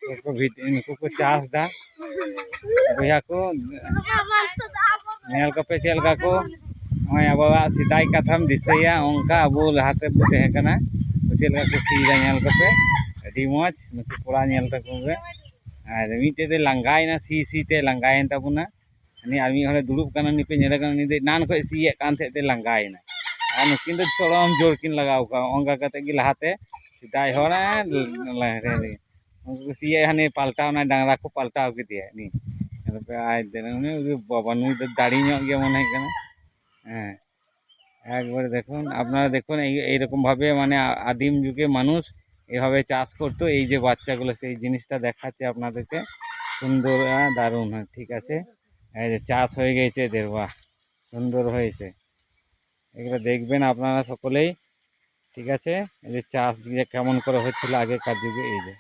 इनको को चास दा बया को नेल कपे चलका को नय अब सिदाई कथाम दिसया ओंका अब लहाते बो तहे कना चलका को सीदा नेल कपे अडी मज नुकु कोड़ा नेल तको गे आर मिटे दे लांगायना सी ते लांगायन ताबुना अनि आर मी हले दुड़ुब कना निपे नेले कना नि दे नान खय सीए कान ते लांगायना आर नुकिन दो सोरम जोर किन लगाव का ओंगा कते गी लहाते सिदाई होना लहरे उनको सीए हने पाल्टाव ना डांगरा को पाल्टाव के दिया नी पे आज देना उन्हें बाबा नुई तो दाढ़ी ᱧᱚᱜ গিয়ে মনে হয় কেন হ্যাঁ একবার দেখুন আপনারা দেখুন এই রকম ভাবে মানে আদিম যুগে মানুষ এভাবে চাষ করতো এই যে বাচ্চাগুলো সেই জিনিসটা দেখাচ্ছে আপনাদেরকে সুন্দর দারুণ ঠিক আছে এই যে চাষ হয়ে গেছে এদের বাহ সুন্দর হয়েছে এগুলো দেখবেন আপনারা সকলেই ঠিক আছে এই যে চাষ যে কেমন করে হচ্ছিল আগেকার যুগে এই যে